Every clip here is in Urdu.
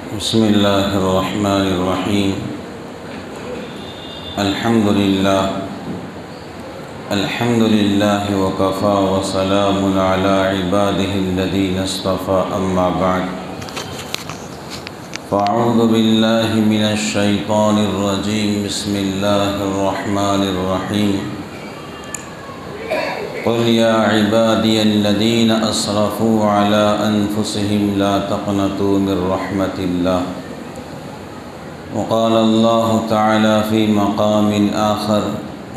بسم اللہ الرحمن الرحیم الحمد للہ وکفا وسلام علی عبادہ الذین اصطفى اما بعد فاعوذ باللہ من الشیطان الرجیم بسم اللہ الرحمن الرحیم قل یا عبادی الذین اسرفوا علی انفسهم لا تقنطوا من رحمت اللہ وقال اللہ تعالی فی مقام آخر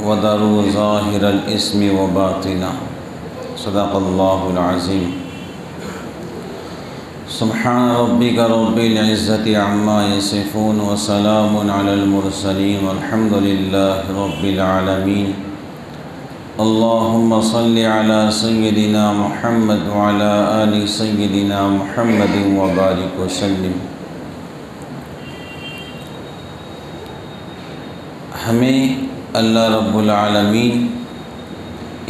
وذروا ظاہر الاسم وباطنہ صدق اللہ العظیم سبحان ربک رب العزۃ عما یصفون وسلام علی المرسلین والحمد للہ رب العالمین اللہم صل علی سیدنا محمد وعلی آل سیدنا محمد وبارک وسلم۔ ہمیں اللہ رب العالمین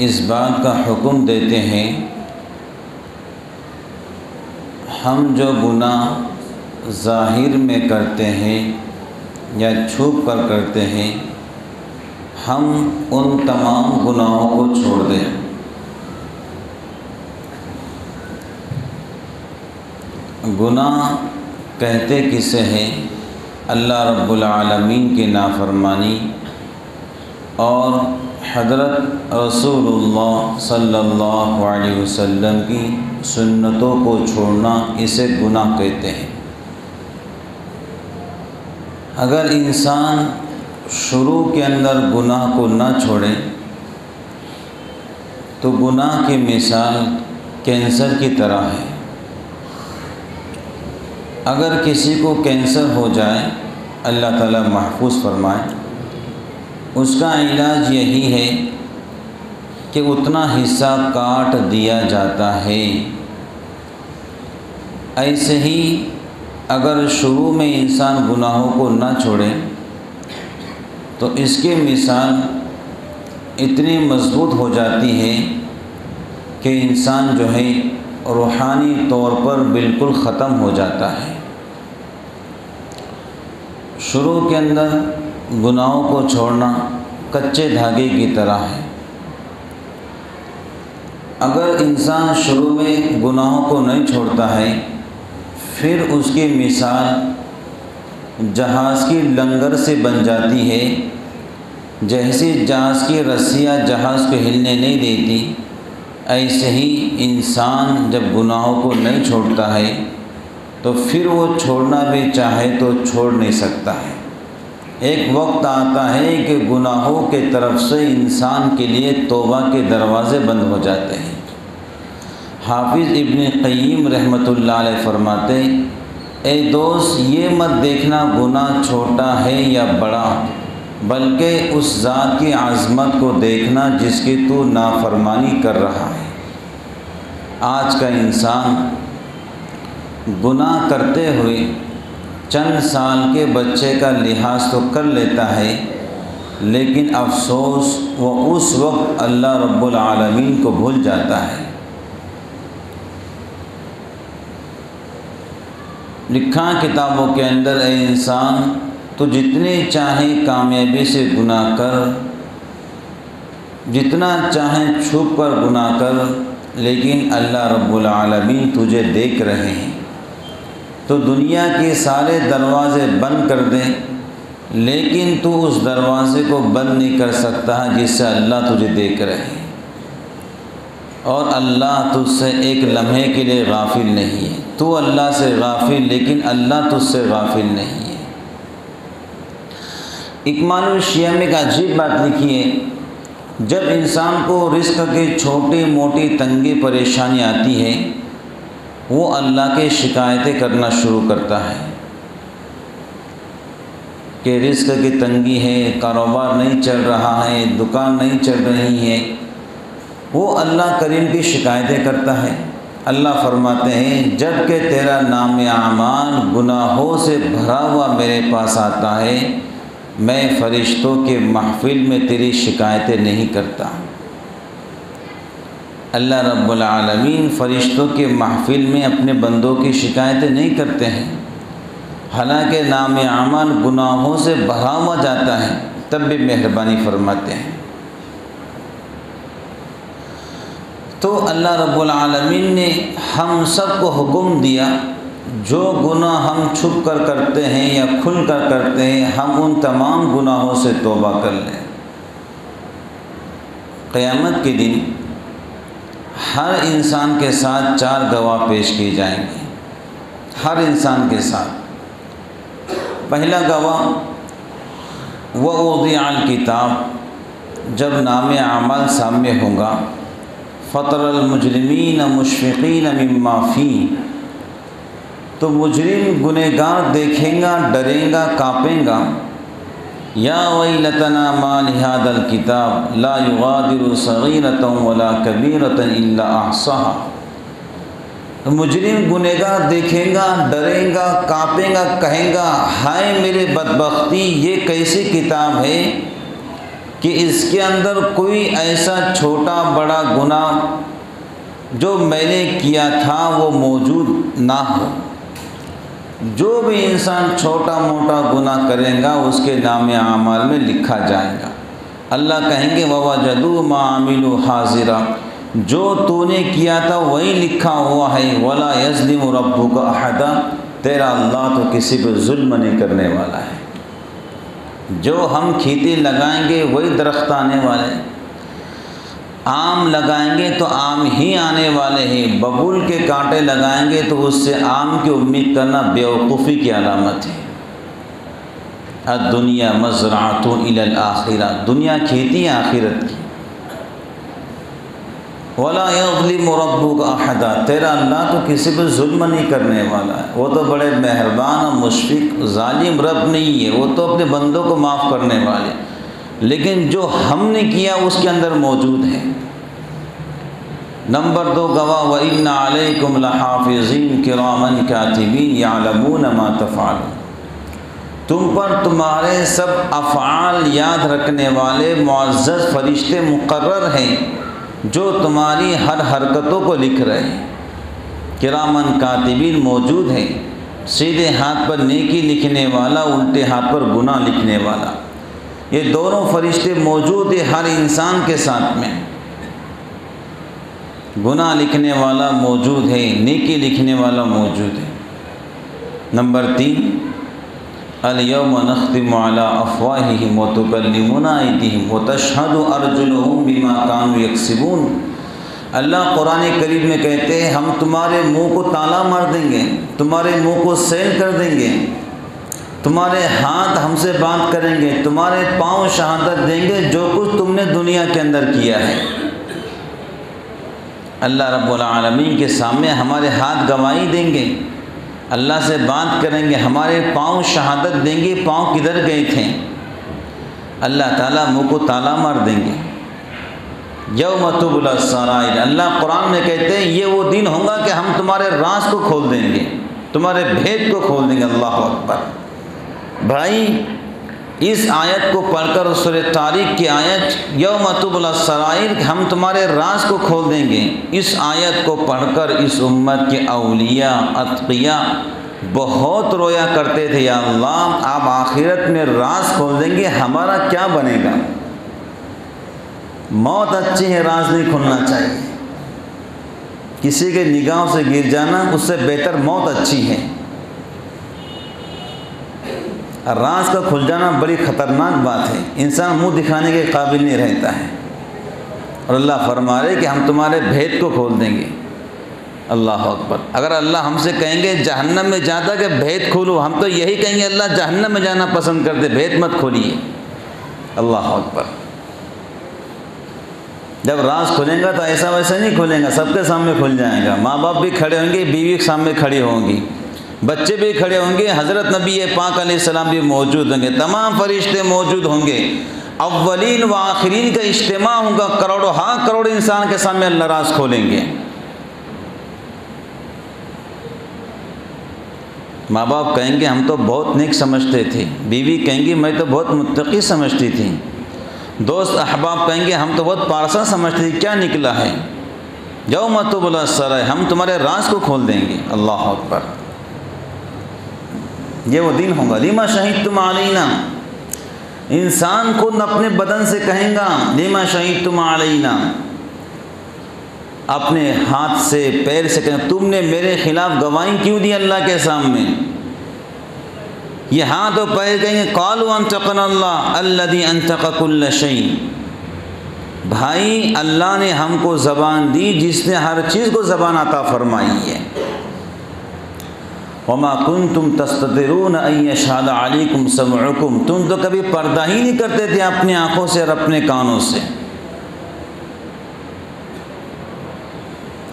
اس بات کا حکم دیتے ہیں ہم جو گناہ ظاہر میں کرتے ہیں یا چھپ کر کرتے ہیں ہم ان تمام گناہوں کو چھوڑ دیں۔ گناہ کہتے کسے ہیں؟ اللہ رب العالمین کی نافرمانی اور حضرت رسول اللہ صلی اللہ علیہ وسلم کی سنتوں کو چھوڑنا، اسے گناہ کہتے ہیں۔ اگر انسان شروع کے اندر گناہ کو نہ چھوڑے تو گناہ کی مثال کینسر کی طرح ہے۔ اگر کسی کو کینسر ہو جائے، اللہ تعالیٰ محفوظ فرمائے، اس کا علاج یہی ہے کہ اتنا حصہ کاٹ دیا جاتا ہے۔ ایسے ہی اگر شروع میں انسان گناہوں کو نہ چھوڑے تو اس کی مثال اتنی مضبوط ہو جاتی ہے کہ انسان جو ہے روحانی طور پر بالکل ختم ہو جاتا ہے۔ شروع کے اندر گناہوں کو چھوڑنا کچے دھاگے کی طرح ہے۔ اگر انسان شروع میں گناہوں کو نہیں چھوڑتا ہے، پھر اس کی مثال جہاز کی لنگر سے بن جاتی ہے۔ جیسے جہاز کی رسیاں جہاز کو ہلنے نہیں دیتی، ایسے ہی انسان جب گناہوں کو نہیں چھوڑتا ہے تو پھر وہ چھوڑنا بھی چاہے تو چھوڑ نہیں سکتا ہے۔ ایک وقت آتا ہے کہ گناہوں کے طرف سے انسان کے لیے توبہ کے دروازے بند ہو جاتے ہیں۔ حافظ ابن قیم رحمۃ اللہ علیہ فرماتے، اے دوست یہ مت دیکھنا گناہ چھوٹا ہے یا بڑا، بلکہ اس ذات کی عظمت کو دیکھنا جس کی تو نافرمانی کر رہا ہے۔ آج کا انسان گناہ کرتے ہوئے چند سال کے بچے کا لحاظ تو کر لیتا ہے، لیکن افسوس وہ اس وقت اللہ رب العالمین کو بھول جاتا ہے۔ لکھا کتابوں کے اندر، اے انسان تو جتنے چاہیں کامیابی سے گناہ کر، جتنا چاہیں چھپ کر گناہ کر، لیکن اللہ رب العالمین تجھے دیکھ رہے ہیں۔ تو دنیا کے سارے دروازے بند کر دیں، لیکن تو اس دروازے کو بند نہیں کر سکتا جس سے اللہ تجھے دیکھ رہے ہیں، اور اللہ تجھ سے ایک لمحے کے لیے غافل نہیں ہے۔ تو اللہ سے غافل، لیکن اللہ تجھ سے غافل نہیں ہے۔ اکمال الشیعہ میں ایک عجیب بات لکھی ہے، جب انسان کو رزق کی چھوٹی موٹی تنگی پریشانی آتی ہے، وہ اللہ کے شکایتیں کرنا شروع کرتا ہے کہ رزق کی تنگی ہے، کاروبار نہیں چل رہا ہے، دکان نہیں چل رہی ہے، وہ اللہ کریم کی شکایتیں کرتا ہے۔ اللہ فرماتے ہیں، جب کہ تیرا نام اعمال گناہوں سے بھرا ہوا میرے پاس آتا ہے، میں فرشتوں کے محفل میں تیری شکایتیں نہیں کرتا۔ اللہ رب العالمین فرشتوں کے محفل میں اپنے بندوں کی شکایتیں نہیں کرتے ہیں۔ حالانکہ نام عمل گناہوں سے بھرا ہوا جاتا ہے، تب بھی مہربانی فرماتے ہیں۔ تو اللہ رب العالمین نے ہم سب کو حکم دیا، جو گناہ ہم چھپ کر کرتے ہیں یا کھل کر کرتے ہیں، ہم ان تمام گناہوں سے توبہ کر لیں۔ قیامت کے دن ہر انسان کے ساتھ 4 گواہ پیش کیے جائیں گے، ہر انسان کے ساتھ۔ پہلا گواہ ووضع الکتاب، جب نام اعمال سامنے ہوگا، فطر المجرمین مشفقین مما فیہ، تو مجرم گنہگار دیکھیں گا، ڈریں گا، کانپیں گا، یا ویلتنا ما لہذا الکتاب لا یغادر صغیرۃ ولا کبیرۃ الا احصاها۔ مجرم گنہگار دیکھیں گا، ڈریں گا، کانپیں گا، کہیں گا ہائے میرے بدبختی، یہ کیسی کتاب ہے کہ اس کے اندر کوئی ایسا چھوٹا بڑا گناہ جو میں نے کیا تھا وہ موجود نہ ہو۔ جو بھی انسان چھوٹا موٹا گناہ کرے گا اس کے نام اعمال میں لکھا جائے گا۔ اللہ کہیں گے وَوَجَدُوا مَا عَمِلُوا حَاضِرًا، جو تو نے کیا تھا وہی لکھا ہوا ہے۔ وَلَا يَظْلِمُ رَبُّكَ أَحَدًا، تیرا اللہ تو کسی پہ ظلم نہیں کرنے والا ہے۔ جو ہم کھیتی لگائیں گے وہی درخت آنے والے ہیں، آم لگائیں گے تو آم ہی آنے والے ہیں، ببول کے کانٹے لگائیں گے تو اس سے آم کی امید کرنا بیوقوفی کی علامت ہے۔ الدنیا مزرعۃ الی الآخرہ، دنیا کھیتی ہے آخرت کی۔ ولا یظلم ربک احدا، تیرا اللہ تو کسی پہ ظلم نہیں کرنے والا ہے، وہ تو بڑے مہربان اور مشفق ظالم رب نہیں ہے، وہ تو اپنے بندوں کو معاف کرنے والے، لیکن جو ہم نے کیا اس کے اندر موجود ہے۔ نمبر 2 گواہ وَإِنَّ عَلَيْكُمْ لَحَافِظِينَ كِرَامًا كَاتِبِينَ يَعْلَمُونَ مَا تَفْعَلُونَ، تم پر تمہارے سب افعال یاد رکھنے والے معزز فرشتے مقرر ہیں جو تمہاری ہر حرکتوں کو لکھ رہے ہیں۔ کرامن کاتبین موجود ہیں، سیدھے ہاتھ پر نیکی لکھنے والا، الٹے ہاتھ پر گناہ لکھنے والا، یہ دونوں فرشتے موجود ہیں ہر انسان کے ساتھ میں۔ گناہ لکھنے والا موجود ہے، نیکی لکھنے والا موجود ہے۔ نمبر 3 الیوم نختم علی افواہہم وتکلمنا ایدیہم وتشہد ارجلہم بما کانوا یکسبون۔ اللہ قرآن کریم میں کہتے ہیں ہم تمہارے منہ کو تالا مار دیں گے، تمہارے منہ کو سیل کر دیں گے، تمہارے ہاتھ ہم سے بات کریں گے، تمہارے پاؤں شہادت دیں گے جو کچھ تم نے دنیا کے اندر کیا ہے۔ اللہ رب العالمین کے سامنے ہمارے ہاتھ گواہی دیں گے، اللہ سے بات کریں گے، ہمارے پاؤں شہادت دیں گے پاؤں کدھر گئے تھے۔ اللہ تعالیٰ منہ کو تالا مار دیں گے۔ یوم تبلی السرائر، اللہ قرآن میں کہتے ہیں یہ وہ دن ہوگا کہ ہم تمہارے راز کو کھول دیں گے، تمہارے بھید کو کھول دیں گے۔ اللہ اکبر۔ بھائی اس آیت کو پڑھ کر سورہ طارق کی آیت یوم تبلی السرائر، ہم تمہارے راز کو کھول دیں گے، اس آیت کو پڑھ کر اس امت کے اولیاء اتقیاء بہت رویا کرتے تھے، یا اللہ آپ آخرت میں راز کھول دیں گے، ہمارا کیا بنے گا؟ موت اچھی ہے، راز نہیں کھلنا چاہیے۔ کسی کے نگاہوں سے گر جانا اس سے بہتر موت اچھی ہے۔ راز کا کھل جانا بڑی خطرناک بات ہے، انسان منہ دکھانے کے قابل نہیں رہتا ہے، اور اللہ فرما رہے کہ ہم تمہارے بھید کو کھول دیں گے۔ اللہ اکبر۔ اگر اللہ ہم سے کہیں گے جہنم میں جاتا کہ بھید کھولو، ہم تو یہی کہیں گے اللہ جہنم میں جانا پسند کرتے، بھید مت کھولیے۔ اللہ اکبر۔ جب راز کھلیں گا تو ایسا ویسا نہیں کھلیں گا، سب کے سامنے کھل جائے گا، ماں باپ بھی کھڑے ہوں گے، بیوی کے سامنے کھڑی ہوں گی، بچے بھی کھڑے ہوں گے، حضرت نبی پاک علیہ السلام بھی موجود ہوں گے، تمام فرشتے موجود ہوں گے، اولین و آخرین کا اجتماع ہوگا، کروڑوں ہاں کروڑ انسان کے سامنے اللہ راز کھولیں گے۔ ماں باپ کہیں گے ہم تو بہت نیک سمجھتے تھے، بیوی کہیں گی میں تو بہت متقی سمجھتی تھی، دوست احباب کہیں گے ہم تو بہت پارسا سمجھتے تھے، کیا نکلا ہے؟ یوم تبلی السرائر، ہم تمہارے راز کو کھول دیں گے۔ اللہ اکبر۔ یہ وہ دن ہوگا۔ لما شہدتم علینا، انسان خود اپنے بدن سے کہیں گا لما شہدتم علینا، اپنے ہاتھ سے پیر سے کہیں تم نے میرے خلاف گواہی کیوں دی اللہ کے سامنے۔ یہ ہاتھ اور پیر کہیں گے قالوا انطقنا اللہ الذی انطق کل شیء، بھائی اللہ نے ہم کو زبان دی جس نے ہر چیز کو زبان عطا فرمائی ہے۔ وما کنتم تستترون ان یشہد علیکم سمعکم، تم تو کبھی پردہ ہی نہیں کرتے تھے اپنی آنکھوں سے اور اپنے کانوں سے۔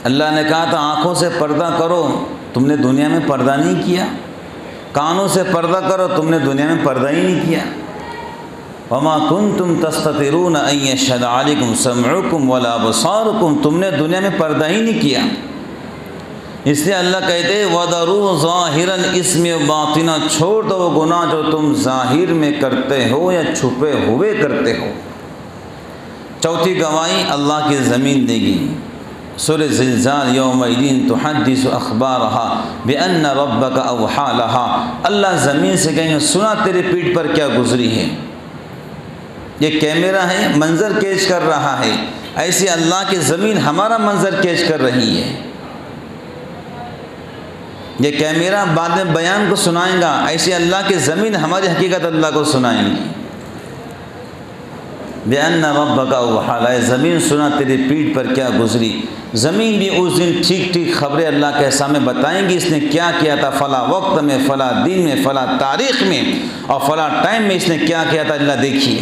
اللہ نے کہا تھا آنکھوں سے پردہ کرو، تم نے دنیا میں پردہ نہیں کیا، کانوں سے پردہ کرو، تم نے دنیا میں پردہ ہی نہیں کیا۔ وما کنتم تستترون ان یشہد علیکم سمعکم ولا ابصارکم، تم نے دنیا میں پردہ ہی نہیں کیا۔ اس لیے اللہ کہتے ہیں وَذَرُوا ظَاهِرَ الْإِثْمِ وَبَاطِنَهُ، چھوڑ دو وہ گناہ جو تم ظاہر میں کرتے ہو یا چھپے ہوئے کرتے ہو۔ چوتھی گواہی اللہ کی زمین دے گی، سورہ زلزال یومئذ تحدث اخبارها بأن ربك اوحى لها، اللہ زمین سے کہیں گے سنا تیرے پیٹھ پر کیا گزری ہے۔ یہ کیمرہ ہے منظر کیچ کر رہا ہے، ایسے اللہ کی زمین ہمارا منظر کیچ کر رہی ہے۔ یہ کیمرہ بعد میں بیان کو سنائیں گا، ایسے اللہ کی زمین ہماری حقیقت اللہ کو سنائیں گی۔ بِأَنَّ رَبَّكَ أَوْحَىٰ، زمین سنا تیری پیٹھ پر کیا گزری۔ زمین بھی اس دن ٹھیک ٹھیک خبریں اللہ کے سامنے بتائیں گی اس نے کیا کیا تھا، فلاں وقت میں، فلاں دن میں، فلاں تاریخ میں اور فلاں ٹائم میں اس نے کیا کیا تھا۔ اللہ دیکھیے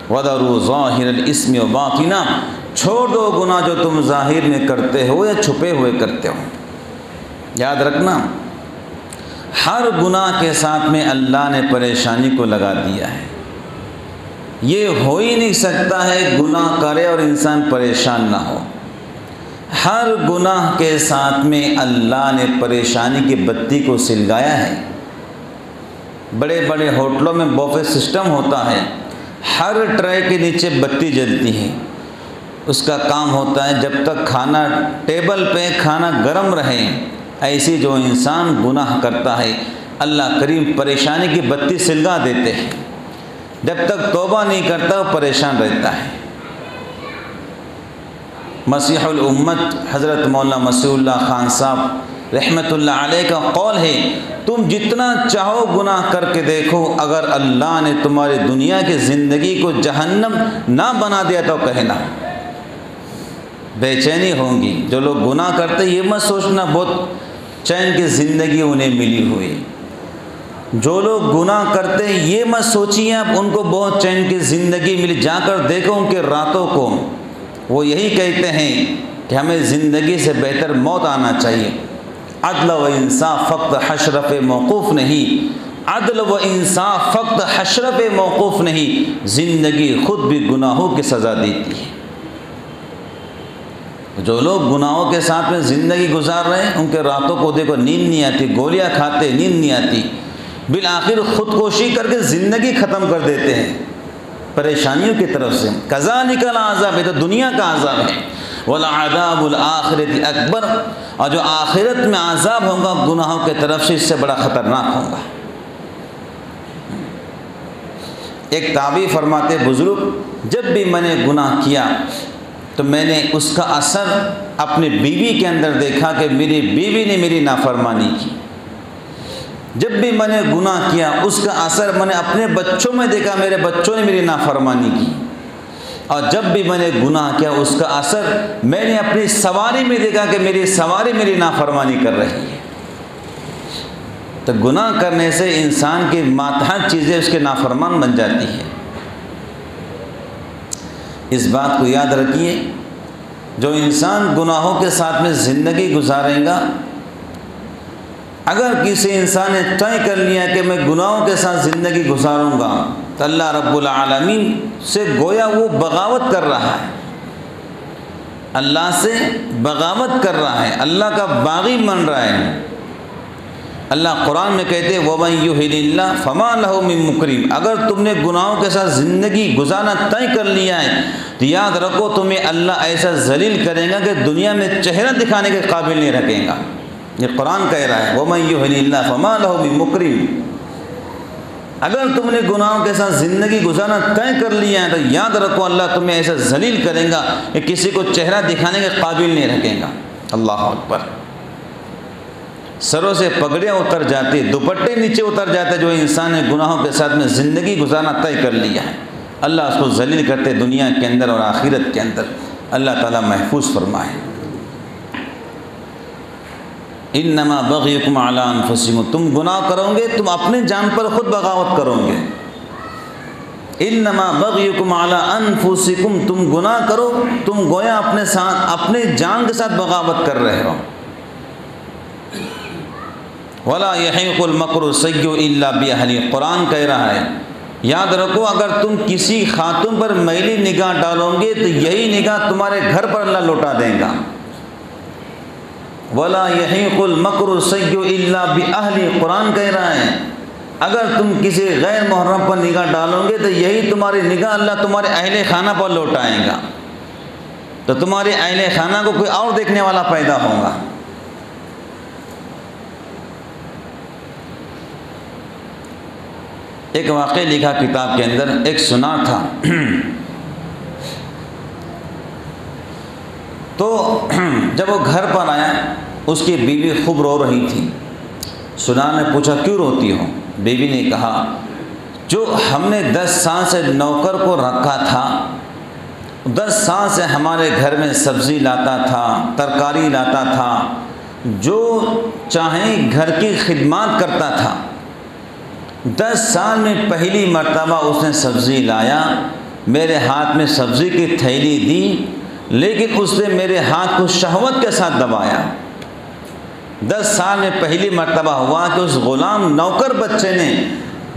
وَذَرُوا ظَاهِرَ الْإِثْمِ وَبَاطِنَهُ، چھوڑ دو گناہ جو تم ظاہر میں کرتے ہو یا چھپے ہوئے کرتے ہو۔ یاد رکھنا ہر گناہ کے ساتھ میں اللہ نے پریشانی کو لگا دیا ہے۔ یہ ہو ہی نہیں سکتا ہے گناہ کرے اور انسان پریشان نہ ہو۔ ہر گناہ کے ساتھ میں اللہ نے پریشانی کی بتی کو سلگایا ہے۔ بڑے بڑے ہوٹلوں میں بوفے سسٹم ہوتا ہے، ہر ٹرے کے نیچے بتی جلتی ہے، اس کا کام ہوتا ہے جب تک کھانا ٹیبل پہ کھانا گرم رہے۔ ایسی جو انسان گناہ کرتا ہے اللہ کریم پریشانی کی بتی سلگا دیتے ہیں، جب تک توبہ نہیں کرتا وہ پریشان رہتا ہے۔ مسیح الامت حضرت مولانا مسیح اللہ خان صاحب رحمۃ اللہ علیہ کا قول ہے تم جتنا چاہو گناہ کر کے دیکھو، اگر اللہ نے تمہاری دنیا کی زندگی کو جہنم نہ بنا دیا تو کہنا بے چینی ہوں گی۔ جو لوگ گناہ کرتے یہ مت سوچنا بہت چین کی زندگی انہیں ملی ہوئی، جو لوگ گناہ کرتے یہ مت سوچیے آپ ان کو بہت چین کی زندگی ملی، جا کر دیکھو ان کے راتوں کو، وہ یہی کہتے ہیں کہ ہمیں زندگی سے بہتر موت آنا چاہیے۔ عدل و انصاف فقط حشر پہ موقوف نہیں، عدل و انصاف فقط حشر پہ موقوف نہیں، زندگی خود بھی گناہوں کی سزا دیتی ہے۔ جو لوگ گناہوں کے ساتھ میں زندگی گزار رہے ہیں ان کے راتوں کو دیکھو نیند نہیں آتی، گولیاں کھاتے نیند نہیں آتی، بالآخر خودکشی کر کے زندگی ختم کر دیتے ہیں پریشانیوں کی طرف سے۔ کذالک العذاب، یہ تو دنیا کا عذاب ہے، والعذاب الآخرۃ اکبر، اور جو آخرت میں عذاب ہوگا گناہوں کی طرف سے اس سے بڑا خطرناک ہوگا۔ ایک تابعی فرماتے بزرگ جب بھی میں نے گناہ کیا تو میں نے اس کا اثر اپنی بیوی کے اندر دیکھا کہ میری بیوی نے میری نافرمانی کی۔ جب بھی میں نے گناہ کیا اس کا اثر میں نے اپنے بچوں میں دیکھا، میرے بچوں نے میری نافرمانی کی۔ اور جب بھی میں نے گناہ کیا اس کا اثر میں نے اپنی سواری میں دیکھا کہ میری سواری میری نافرمانی کر رہی ہے۔ تو گناہ کرنے سے انسان کی ماتحت چیزیں اس کے نافرمان بن جاتی ہیں۔ اس بات کو یاد رکھیے، جو انسان گناہوں کے ساتھ میں زندگی گزارے گا، اگر کسی انسان نے طے کر لیا کہ میں گناہوں کے ساتھ زندگی گزاروں گا تو اللہ رب العالمین سے گویا وہ بغاوت کر رہا ہے، اللہ سے بغاوت کر رہا ہے، اللہ کا باغی بن رہا ہے۔ اللہ قرآن میں کہتے وَمَن يُهِنِ اللَّهُ فَمَا لَهُ مِن مُكْرِمٍ، اگر تم نے گناہوں کے ساتھ زندگی گزارنا طے کر لیا ہے تو یاد رکھو تمہیں اللہ ایسا ذلیل کرے گا کہ دنیا میں چہرہ دکھانے کے قابل نہیں رکھے گا۔ یہ قرآن کہہ رہا ہے وَمَن يُهِنِ اللَّهُ فَمَا لَهُ مِن مُكْرِمٍ۔ اگر تم نے گناہوں کے ساتھ زندگی گزارنا طے کر لیا ہے تو یاد رکھو اللہ تمہیں ایسا ذلیل کرے گا کہ کسی کو چہرہ دکھانے کے قابل نہیں رکھے گا۔ اللہ اکبر۔ سروں سے پگڑیاں اتر جاتی، دوپٹے نیچے اتر جاتے جو انسان نے گناہوں کے ساتھ میں زندگی گزارنا طے کر لیا ہے، اللہ اس کو ذلیل کرتے دنیا کے اندر اور آخرت کے اندر۔ اللہ تعالیٰ محفوظ فرمائے۔ انما بغیکم علی انفسکم، تم گناہ کرو گے تم اپنے جان پر خود بغاوت کرو گے۔ انما بغیکم علی انفسکم، تم گناہ کرو تم گویا اپنے ساتھ اپنے جان کے ساتھ بغاوت کر رہے ہو۔ ولا یحیق المکر السیء الا باہلہ، قرآن کہہ رہا ہے یاد رکھو اگر تم کسی خاتون پر میلی نگاہ ڈالو گے تو یہی نگاہ تمہارے گھر پر اللہ لوٹا دے گا۔ ولا یحیق المکر السیء الا باہلہ، قرآن کہہ رہا ہے اگر تم کسی غیر محرم پر نگاہ ڈالو گے تو یہی تمہاری نگاہ اللہ تمہارے اہل خانہ پر لوٹائے گا، تو تمہارے اہل خانہ کو کوئی اور دیکھنے والا پیدا ہوگا۔ ایک واقعہ لکھا کتاب کے اندر، ایک سنار تھا تو جب وہ گھر پر آیا اس کی بیوی خوب رو رہی تھی۔ سنار نے پوچھا کیوں روتی ہو؟ بیوی نے کہا جو ہم نے 10 سال سے نوکر کو رکھا تھا، 10 سال سے ہمارے گھر میں سبزی لاتا تھا، ترکاری لاتا تھا، جو چاہیں گھر کی خدمات کرتا تھا، 10 سال میں پہلی مرتبہ اس نے سبزی لایا، میرے ہاتھ میں سبزی کی تھیلی دی، لیکن اس نے میرے ہاتھ کو شہوت کے ساتھ دبایا۔ 10 سال میں پہلی مرتبہ ہوا کہ اس غلام نوکر بچے نے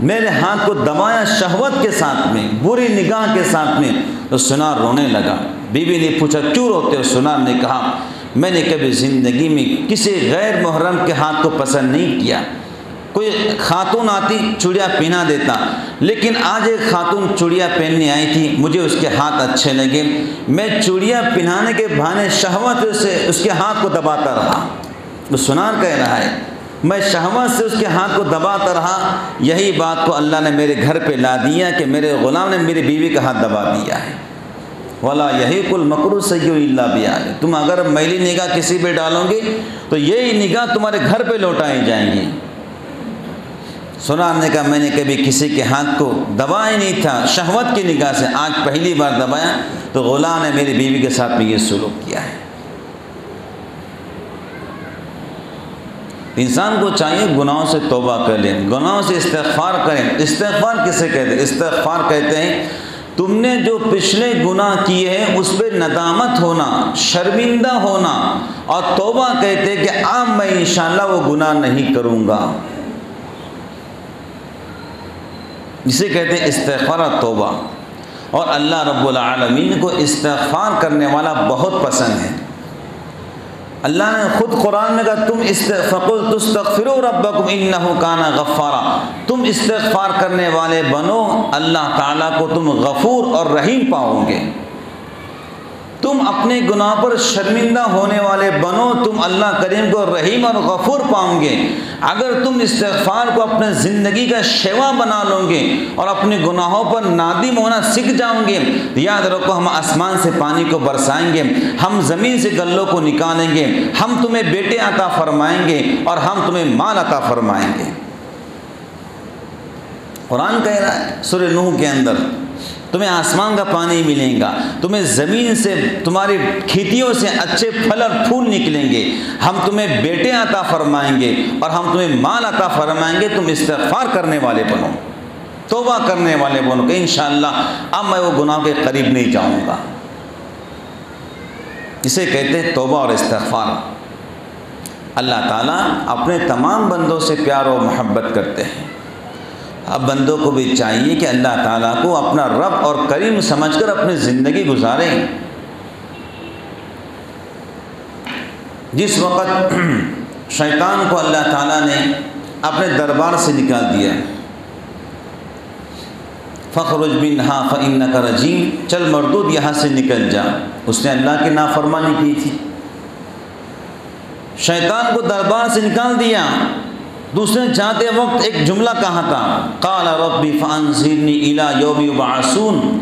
میرے ہاتھ کو دبایا شہوت کے ساتھ میں، بری نگاہ کے ساتھ میں۔ تو سنار رونے لگا۔ بیوی نے پوچھا کیوں روتے ہو؟ سنار نے کہا میں نے کبھی زندگی میں کسی غیر محرم کے ہاتھ کو پسند نہیں کیا۔ کوئی خاتون آتی چوڑیاں پہنا دیتا، لیکن آج ایک خاتون چوڑیاں پہننے آئی تھی، مجھے اس کے ہاتھ اچھے لگے، میں چوڑیاں پہنانے کے بہانے شہوت سے اس کے ہاتھ کو دباتا رہا۔ تو سنار کہہ رہا ہے میں شہوت سے اس کے ہاتھ کو دباتا رہا، یہی بات کو اللہ نے میرے گھر پہ لا دیا کہ میرے غلام نے میری بیوی کا ہاتھ دبا دیا ہے۔ ولا یحیق المکر السیء الا باہلہ، تم اگر میلی نگاہ کسی پہ ڈالو گے تو یہی نگاہ تمہارے گھر پہ لوٹائی جائیں گی۔ سنار نے کہا میں نے کبھی کسی کے ہاتھ کو دبایا نہیں تھا شہوت کی نگاہ سے، آج پہلی بار دبایا، تو غلام نے میری بیوی کے ساتھ میں یہ سلوک کیا ہے۔ انسان کو چاہیے گناہوں سے توبہ کر لیں، گناہوں سے استغفار کریں۔ استغفار کسے کہتے ہیں؟ استغفار کہتے ہیں تم نے جو پچھلے گناہ کیے ہیں اس پہ ندامت ہونا، شرمندہ ہونا، اور توبہ کہتے ہیں کہ اب میں انشاءاللہ وہ گناہ نہیں کروں گا، جسے کہتے ہیں استغفار اور توبہ۔ اور اللہ رب العالمین کو استغفار کرنے والا بہت پسند ہے۔ اللہ نے خود قرآن میں کہا تم فَقُلْتُ اسْتَغْفِرُوا رَبَّكُمْ إِنَّهُ كَانَ غَفَّارًا، تم استغفار کرنے والے بنو، اللہ تعالیٰ کو تم غفور اور رحیم پاؤ گے۔ تم اپنے گناہ پر شرمندہ ہونے والے بنو، تم اللہ کریم کو رحیم اور غفور پاؤ گے۔ اگر تم استغفار کو اپنے زندگی کا شیوا بنا لو گے اور اپنے گناہوں پر نادم ہونا سیکھ جاؤ گے، یاد رکھو ہم آسمان سے پانی کو برسائیں گے، ہم زمین سے گلوں کو نکالیں گے، ہم تمہیں بیٹے عطا فرمائیں گے اور ہم تمہیں مال عطا فرمائیں گے۔ قرآن کہہ رہا ہے سورہ نوح کے اندر تمہیں آسمان کا پانی ملے گا، تمہیں زمین سے تمہاری کھیتیوں سے اچھے پھل اور پھول نکلیں گے، ہم تمہیں بیٹے عطا فرمائیں گے اور ہم تمہیں مال عطا فرمائیں گے، تم استغفار کرنے والے بنو، توبہ کرنے والے بنو کہ انشاءاللہ اب میں وہ گناہ کے قریب نہیں جاؤں گا۔ اسے کہتے ہیں توبہ اور استغفار۔ اللہ تعالیٰ اپنے تمام بندوں سے پیار و محبت کرتے ہیں۔ اب بندوں کو بھی چاہیے کہ اللہ تعالیٰ کو اپنا رب اور کریم سمجھ کر اپنی زندگی گزاریں۔ جس وقت شیطان کو اللہ تعالیٰ نے اپنے دربار سے نکال دیا، فَخْرُجْ مِنْهَا فَإِنَّكَ رَجِيمٌ، چل مردود یہاں سے نکل جا، اس نے اللہ کی نافرمانی کی تھی، شیطان کو دربار سے نکال دیا. دوسرے جاتے وقت ایک جملہ کہا تھا, قال ربی فانظرنی الی یوم یبعثون.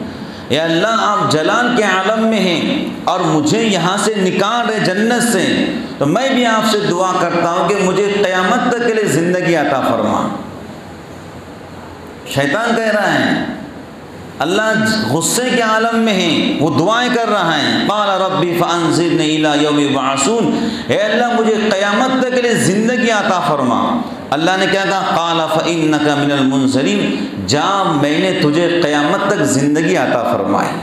اے اللہ آپ جلال کے عالم میں ہیں اور مجھے یہاں سے نکال رہے جنت سے, تو میں بھی آپ سے دعا کرتا ہوں کہ مجھے قیامت تک کے لیے زندگی عطا فرما. شیطان کہہ رہا ہے, اللہ غصے کے عالم میں ہیں, وہ دعائیں کر رہا ہے. قال ربی فانظرنی الی یوم یبعثون. اے اللہ مجھے قیامت تک کے لیے زندگی عطا فرما. اللہ نے کیا کہا, قال فانک من المنظرین. جا میں نے تجھے قیامت تک زندگی عطا فرمائی.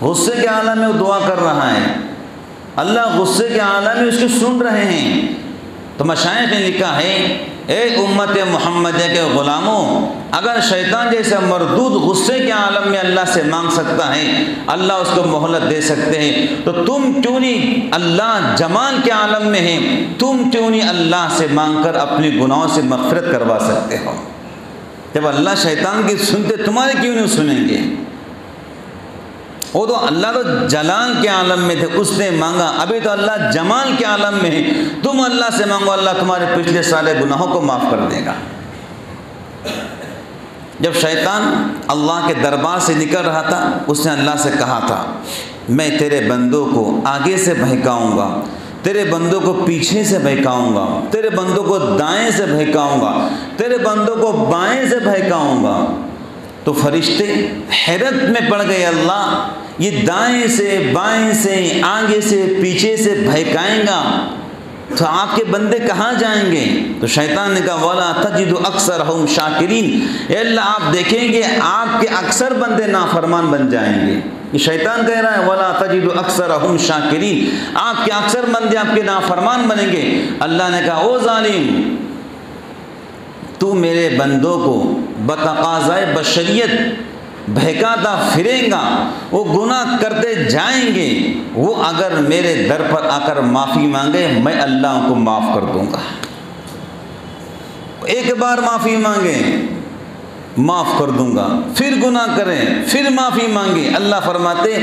غصے کے عالم میں وہ دعا کر رہا ہے, اللہ غصے کے عالم میں اس کو سن رہے ہیں. تو مشائخ نے لکھا ہے, اے امت محمدیہ کے غلاموں, اگر شیطان جیسا مردود غصے کے عالم میں اللہ سے مانگ سکتا ہے, اللہ اس کو مہلت دے سکتے ہیں, تو تم کیوں نہیں اللہ جمال کے عالم میں ہیں, تم کیوں نہیں اللہ سے مانگ کر اپنے گناہوں سے مغفرت کروا سکتے ہو؟ جب اللہ شیطان کی سنتے, تمہارے کیوں نہیں سنیں گے؟ وہ تو اللہ تو جلال کے عالم میں تھے, اس نے مانگا. ابھی تو اللہ جمال کے عالم میں ہے, تم اللہ سے مانگو, اللہ تمہارے پچھلے سارے گناہوں کو معاف کر دے گا. جب شیطان اللہ کے دربار سے نکل رہا تھا, اس نے اللہ سے کہا تھا, میں تیرے بندوں کو آگے سے بہکاؤں گا, تیرے بندوں کو پیچھے سے بہکاؤں گا, تیرے بندوں کو دائیں سے بہکاؤں گا, تیرے بندوں کو بائیں سے بہکاؤں گا. تو فرشتے حیرت میں پڑ گئے, اللہ یہ دائیں سے بائیں سے آگے سے پیچھے سے بہکائیں گا, تو آپ کے بندے کہاں جائیں گے؟ تو شیطان نے کہا, وَلَا تَجِدُ أَكْثَرَهُمْ شَاكِرِينَ. اے اللہ آپ دیکھیں گے آپ کے اکثر بندے نافرمان بن جائیں گے. یہ شیطان کہہ رہا ہے, وَلَا تَجِدُ أَكْثَرَهُمْ شَاكِرِينَ. آپ کے اکثر بندے آپ کے نافرمان بنیں گے. اللہ نے کہا, او ظالم, تو میرے بندوں کو بتقاضائے بشریت بہکاتا پھریں گا, وہ گناہ کرتے جائیں گے, وہ اگر میرے در پر آ کر معافی مانگے, میں اللہ ان کو معاف کر دوں گا. ایک بار معافی مانگے, معاف کر دوں گا, پھر گناہ کریں, پھر معافی مانگے. اللہ فرماتے,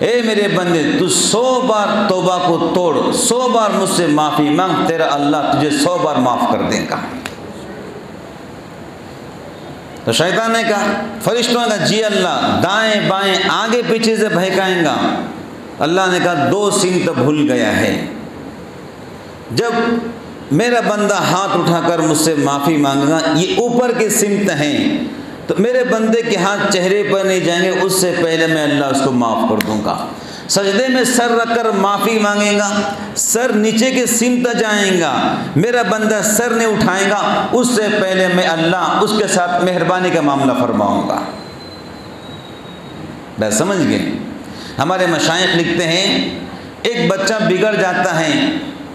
اے میرے بندے, تو 100 بار توبہ کو توڑ, 100 بار مجھ سے معافی مانگ, تیرا اللہ تجھے 100 بار معاف کر دے گا. تو شیطان نے کہا, فرشتوں نے کہا, جی اللہ دائیں بائیں آگے پیچھے سے بہکائیں گا. اللہ نے کہا, 2 سمت بھول گیا ہے. جب میرا بندہ ہاتھ اٹھا کر مجھ سے معافی مانگے گا, یہ اوپر کی سمت ہیں, تو میرے بندے کے ہاتھ چہرے پر نہیں جائیں گے, اس سے پہلے میں اللہ اس کو معاف کر دوں گا. سجدے میں سر رکھ کر معافی مانگے گا, سر نیچے کے سمت جائیں گا, میرا بندہ سر نہیں اٹھائے گا, اس سے پہلے میں اللہ اس کے ساتھ مہربانی کا معاملہ فرماؤں گا. بس سمجھ گئے؟ ہمارے مشائخ لکھتے ہیں, ایک بچہ بگڑ جاتا ہے,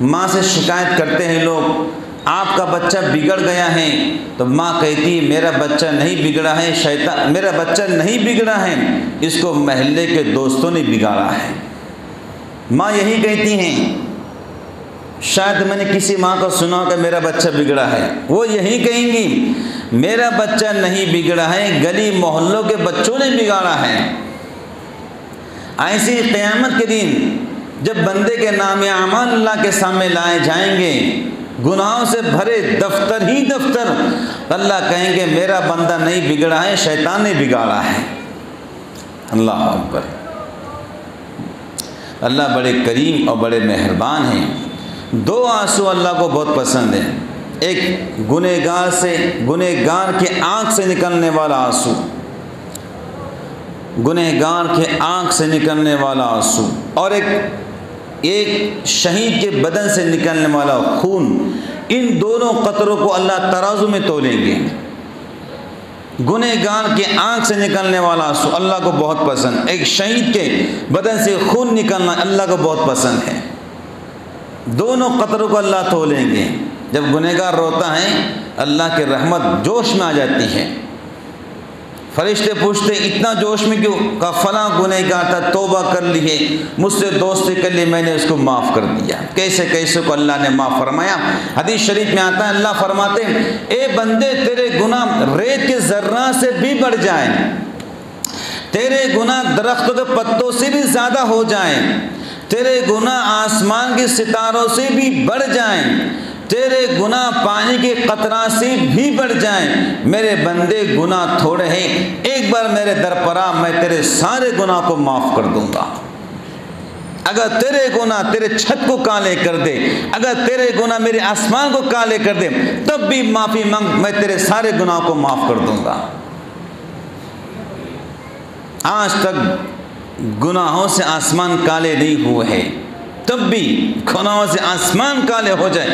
ماں سے شکایت کرتے ہیں لوگ, آپ کا بچہ بگڑ گیا ہے. تو ماں کہتی, میرا بچہ نہیں بگڑا ہے, شیطان میرا بچہ نہیں بگڑا ہے, اس کو محلے کے دوستوں نے بگاڑا ہے. ماں یہی کہتی ہیں. شاید میں نے کسی ماں کو سنا کہ میرا بچہ بگڑا ہے, وہ یہی کہیں گی, میرا بچہ نہیں بگڑا ہے, گلی محلوں کے بچوں نے بگاڑا ہے. ایسی قیامت کے دن جب بندے کے نام اعمال اللہ کے سامنے لائے جائیں گے, گناہوں سے بھرے دفتر ہی دفتر, اللہ کہیں گے میرا بندہ نہیں بگڑا ہے, شیطان نے بگاڑا ہے. اللہ اکبر. اللہ بڑے کریم اور بڑے مہربان ہیں. 2 آنسو اللہ کو بہت پسند ہیں. ایک گنہگار کے آنکھ سے نکلنے والا آنسو, گنہگار کے آنکھ سے نکلنے والا آنسو, اور ایک شہید کے بدن سے نکلنے والا خون. ان دونوں قطروں کو اللہ ترازو میں تولیں گے. گنہگار کے آنکھ سے نکلنے والا آنسو اللہ کو بہت پسند, ایک شہید کے بدن سے خون نکلنا اللہ کو بہت پسند ہے. دونوں قطروں کو اللہ تولیں گے. جب گنہگار روتا ہے, اللہ کی رحمت جوش میں آ جاتی ہے. فرشتے پوچھتے, اتنا جوش میں کیوں؟ کہ فلاں گنہگار تھا, توبہ کر لی ہے, مجھ سے دوستی کر لی, میں نے اس کو معاف کر دیا. کیسے کیسے کو اللہ نے معاف فرمایا. حدیث شریف میں آتا ہے, اللہ فرماتے ہیں, اے بندے تیرے گناہ ریت کے ذرہ سے بھی بڑھ جائیں, تیرے گناہ درختوں کے پتوں سے بھی زیادہ ہو جائیں, تیرے گناہ آسمان کے ستاروں سے بھی بڑھ جائیں، تیرے گناہ پانی کے قطرہ سے بھی بڑھ جائیں، میرے بندے گناہ تھوڑے ہیں، ایک بار میرے در پر آ، میں تیرے سارے گناہ کو معاف کر دوں گا۔ اگر تیرے گناہ تیرے چھت کو کالے کر دے، اگر تیرے گناہ میرے آسمان کو کالے کر دے، تب بھی معافی مانگ، میں تیرے سارے گناہ کو معاف کر دوں گا۔ آج تک گناہوں سے آسمان کالے نہیں ہوئے ہیں، تب بھی گناہوں سے آسمان کالے ہو جائے،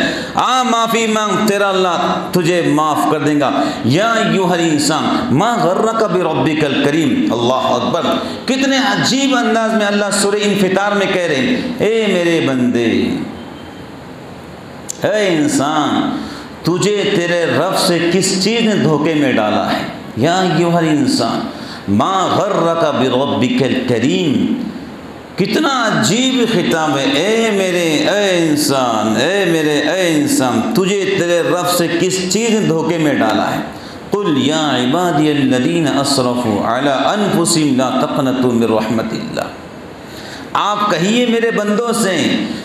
معافی مانگ، تیرا اللہ تجھے معاف کر دے گا۔ یا ایھا الانسان ما غرک بربک الکریم۔ اللہ اکبر، کتنے عجیب انداز میں اللہ سورہ انفطار میں کہہ رہے ہیں، اے میرے بندے، اے انسان، تجھے تیرے رب سے کس چیز نے دھوکے میں ڈالا ہے؟ یا ایھا الانسان ما غرک بربک الکریم۔ کتنا عجیب خطاب ہے، اے انسان، تجھے تیرے رب سے کس چیز نے دھوکے میں ڈالا ہے؟ قل یا عبادی الذین اسرفوا علی انفسہم لا تقنطوا من رحمت اللہ۔ آپ کہیے میرے بندوں سے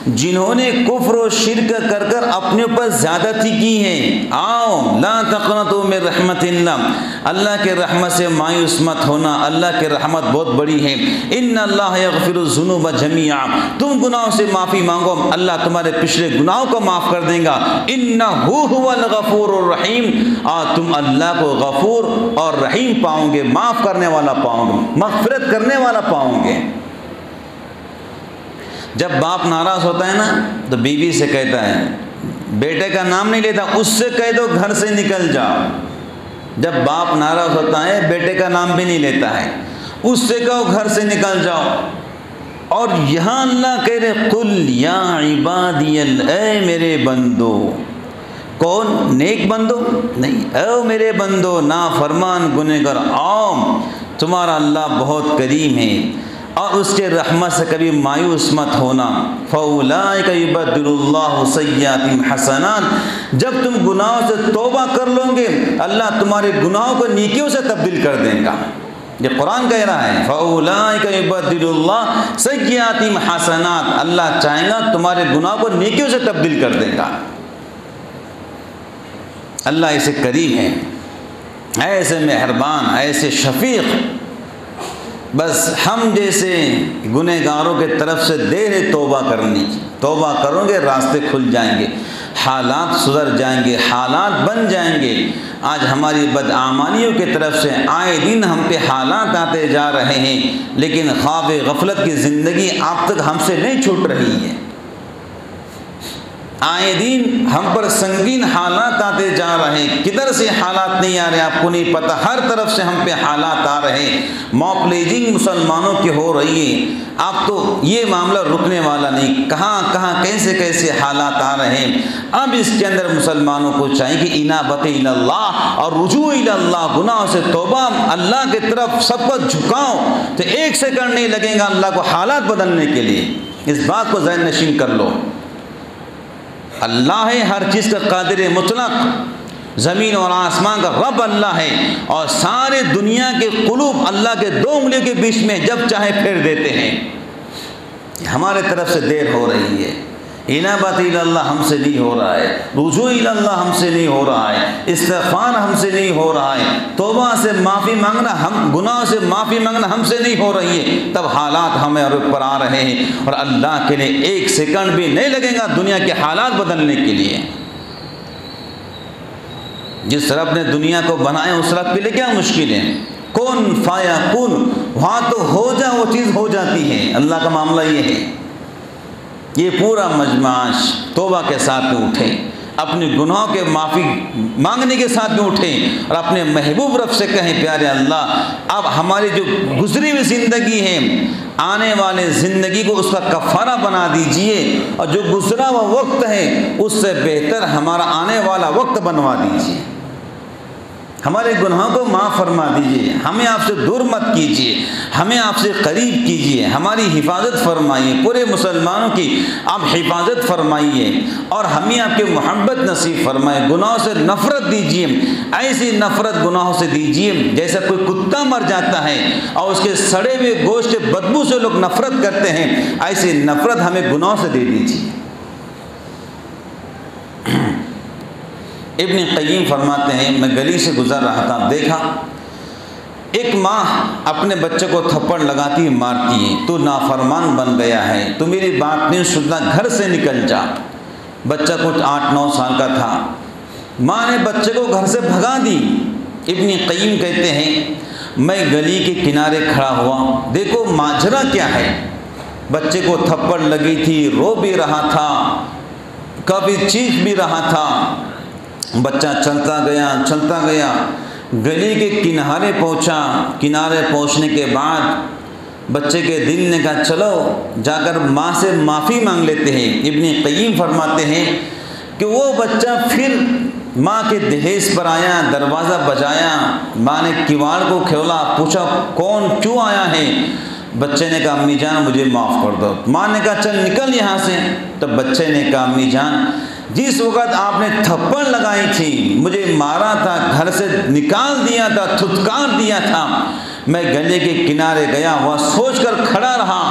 جنہوں نے کفر و شرک کر کر اپنے اوپر زیادتی کی ہے، آؤ لا تقنطوا من رحمت اللہ، اللہ کے رحمت سے مایوس مت ہونا، اللہ کی رحمت بہت بڑی ہے۔ ان اللہ یغفر الذنوب جميعا، تم گناہوں سے معافی مانگو، اللہ تمہارے پچھلے گناہوں کو معاف کر دے گا۔ انہ هو الغفور الرحیم، اور تم اللہ کو غفور اور رحیم پاؤ گے، معاف کرنے والا پاؤ گے، مغفرت کرنے والا پاؤ گے۔ جب باپ ناراض ہوتا ہے نا تو بیوی سے کہتا ہے، بیٹے کا نام نہیں لیتا، اس سے کہہ دو گھر سے نکل جاؤ۔ جب باپ ناراض ہوتا ہے بیٹے کا نام بھی نہیں لیتا ہے، اس سے کہو گھر سے نکل جاؤ۔ اور یہاں اللہ کہہ رہے قل یا عبادی، اے میرے بندو، کون؟ نیک بندو نہیں، اے میرے بندو نافرمان گنہگار، آؤ تمہارا اللہ بہت کریم ہے اور اس کے رحمت سے کبھی مایوس مت ہونا۔ فَأُولَٰئِكَ يُبَدِّلُ اللَّهُ سَيِّئَاتِهِمْ حَسَنَاتٍ، جب تم گناہوں سے توبہ کر لو گے اللہ تمہارے گناہوں کو نیکیوں سے تبدیل کر دے گا۔ یہ قرآن کہہ رہا ہے فَأُولَٰئِكَ يُبَدِّلُ اللَّهُ سَيِّئَاتِهِمْ حَسَنَاتٍ، اللہ چاہے گا تمہارے گناہوں کو نیکیوں سے تبدیل کر دے گا۔ اللہ ایسے کریم ہے، ایسے مہربان، ایسے شفیق، بس ہم جیسے گنہگاروں کے طرف سے دیر ہے توبہ کرنی کی۔ توبہ کرو گے راستے کھل جائیں گے، حالات سدھر جائیں گے، حالات بن جائیں گے۔ آج ہماری بدعمالیوں کی طرف سے آئے دن ہم پہ حالات آتے جا رہے ہیں، لیکن خواب غفلت کی زندگی آپ تک ہم سے نہیں چھوٹ رہی ہے۔ آئے دن ہم پر سنگین حالات آتے جا رہے ہیں، کدھر سے حالات نہیں آ رہے آپ کو نہیں پتہ، ہر طرف سے ہم پہ حالات آ رہے ہیں۔ موب لیجنگ مسلمانوں کی ہو رہی ہے، اب تو یہ معاملہ رکنے والا نہیں، کہاں کہاں کیسے کیسے حالات آ رہے ہیں۔ اب اس کے اندر مسلمانوں کو چاہیے کہ انابت اللہ اور رجوع اللہ، گناہوں سے توبہ، اللہ کی طرف سب کو جھکاؤ، تو ایک سیکنڈ نہیں لگے گا اللہ کو حالات بدلنے کے لیے۔ اس بات کو ذہن نشین کر لو، اللہ ہے ہر چیز کا قادر مطلق، زمین اور آسمان کا رب اللہ ہے، اور سارے دنیا کے قلوب اللہ کے دو انگلیوں کے بیچ میں جب چاہے پھیر دیتے ہیں۔ ہمارے طرف سے دیر ہو رہی ہے، انابت اللہ ہم سے نہیں ہو رہا ہے، رجوع اللہ ہم سے نہیں ہو رہا ہے، استغفار ہم سے نہیں ہو رہا ہے، توبہ سے معافی مانگنا، ہم گناہ سے معافی مانگنا ہم سے نہیں ہو رہی ہے، تب حالات ہمیں اوپر آ رہے ہیں، اور اللہ کے لیے ایک سیکنڈ بھی نہیں لگے گا دنیا کے حالات بدلنے کے لیے۔ جس رب نے دنیا کو بنایا اس رب کے لیے کیا مشکل ہے؟ کن فیکون، وہاں تو ہو جا وہ چیز ہو جاتی ہے۔ اللہ کا معاملہ یہ ہے، یہ پورا مجمع توبہ کے ساتھ میں اٹھیں، اپنے گناہوں کے معافی مانگنے کے ساتھ میں اٹھیں، اور اپنے محبوب رب سے کہیں پیارے اللہ اب ہماری جو گزری ہوئی زندگی ہے، آنے والے زندگی کو اس کا کفارہ بنا دیجئے، اور جو گزرا ہوا وقت ہے اس سے بہتر ہمارا آنے والا وقت بنوا دیجئے۔ ہمارے گناہوں کو معاف فرما دیجئے، ہمیں آپ سے دور مت کیجئے، ہمیں آپ سے قریب کیجئے، ہماری حفاظت فرمائیے، پورے مسلمانوں کی آپ حفاظت فرمائیے اور ہمیں آپ کے محبت نصیب فرمائے۔ گناہوں سے نفرت دیجئے، ایسی نفرت گناہوں سے دیجئے جیسا کوئی کتا مر جاتا ہے اور اس کے سڑے ہوئے گوشت بدبو سے لوگ نفرت کرتے ہیں، ایسی نفرت ہمیں گناہوں سے دے دیجئے۔ ابن قیم فرماتے ہیں میں گلی سے گزر رہا تھا، دیکھا ایک ماں اپنے بچے کو تھپڑ لگاتی ہے، مارتی ہے، تو نافرمان بن گیا ہے، تو میری بات نہیں سننا، گھر سے نکل جا۔ بچہ کچھ 8-9 سال کا تھا، ماں نے بچے کو گھر سے بھگا دی۔ ابن قیم کہتے ہیں میں گلی کے کنارے کھڑا ہوا، دیکھو ماجرا کیا ہے۔ بچے کو تھپڑ لگی تھی، رو بھی رہا تھا، کبھی چیخ بھی رہا تھا۔ بچہ چلتا گیا گلی کے کنارے پہنچا۔ کنارے پہنچنے کے بعد بچے کے دل نے کہا چلو جا کر ماں سے معافی مانگ لیتے ہیں۔ ابن قیم فرماتے ہیں کہ وہ بچہ پھر ماں کے دہلیز پر آیا، دروازہ بجایا، ماں نے کواڑ کو کھولا، پوچھا کون کیوں آیا ہے؟ بچے نے کہا امی جان مجھے معاف کر دو۔ ماں نے کہا چل نکل یہاں سے۔ تب بچے نے کہا امی جان جس وقت آپ نے تھپڑ لگائی تھی، مجھے مارا تھا، گھر سے نکال دیا تھا، تھتکار دیا تھا، میں گلے کے کنارے گیا ہوا سوچ کر کھڑا رہا،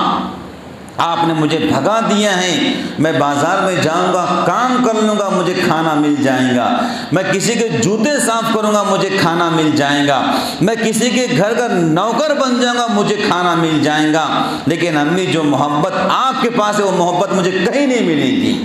آپ نے مجھے بھگا دیا ہے، میں بازار میں جاؤں گا، کام کر لوں گا، مجھے کھانا مل جائے گا، میں کسی کے جوتے صاف کروں گا، مجھے کھانا مل جائے گا، میں کسی کے گھر کا نوکر بن جاؤں گا، مجھے کھانا مل جائے گا، لیکن امی جو محبت آپ کے پاس ہے وہ محبت مجھے کہیں نہیں ملے گی۔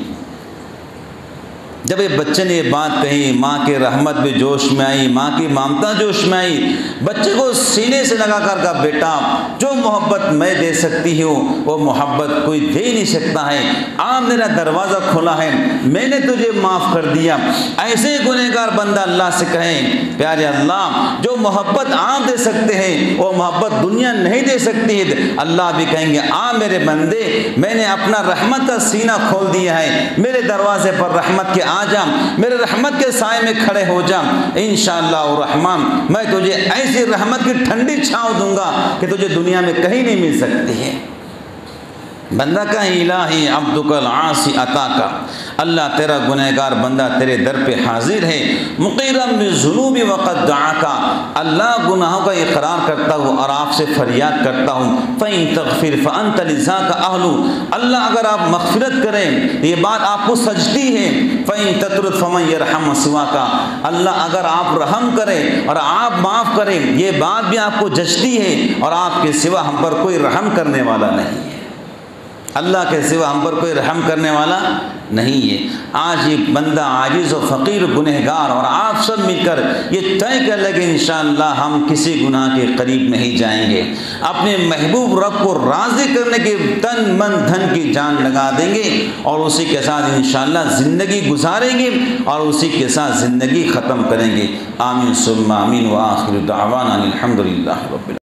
جب یہ بچے نے یہ بات کہی، ماں کے رحمت بھی جوش میں آئی، ماں کی ممتا جوش میں آئی، بچے کو سینے سے لگا کر کہا بیٹا جو محبت میں دے سکتی ہوں وہ محبت کوئی دے نہیں سکتا ہے، آپ میرا دروازہ کھلا ہے، میں نے تجھے معاف کر دیا۔ ایسے گنہگار بندہ اللہ سے کہیں پیارے اللہ جو محبت آپ دے سکتے ہیں وہ محبت دنیا نہیں دے سکتی ہے، اللہ بھی کہیں گے میرے بندے میں نے اپنا رحمت کا سینہ کھول دیا ہے، میرے دروازے پر رحمت کے آ جا، میرے رحمت کے سائے میں کھڑے ہو جا، انشاءاللہ الرحمن میں تجھے ایسی رحمت کی ٹھنڈی چھاؤں دوں گا کہ تجھے دنیا میں کہیں نہیں مل سکتی ہے۔ بندہ کا الہی عبدک العاصی عطا کا، اللہ تیرا گنہگار بندہ تیرے در پہ حاضر ہے، مقیرم بالذنوب وقد دعاکا، اللہ گناہوں کا اقرار کرتا ہوں اور آپ سے فریاد کرتا ہوں، فَإِن تَغْفِرْ فَأَنْتَ لِذَاكَ أَهْلُ، اللہ اگر آپ مغفرت کریں یہ بات آپ کو سجتی ہے، فَإِن تَتْرُدْ فَمَن يَرْحَمُ سِوَاكَ، اللہ اگر آپ رحم کریں اور آپ معاف کریں یہ بات بھی آپ کو جچتی ہے اور آپ کے سوا ہم پر کوئی رحم کرنے والا نہیں ہے، اللہ کے سوا ہم پر کوئی رحم کرنے والا نہیں ہے۔ آج یہ بندہ عاجز و فقیر گنہگار اور آپ سب مل کر یہ طے کر لگے انشاءاللہ ہم کسی گناہ کے قریب نہیں جائیں گے، اپنے محبوب رب کو راضی کرنے کے تن من دھن کی جان لگا دیں گے اور اسی کے ساتھ انشاءاللہ زندگی گزاریں گے اور اسی کے ساتھ زندگی ختم کریں گے۔ آمین ثم آمین وآخر دعوانا الحمدللہ رب العالمین۔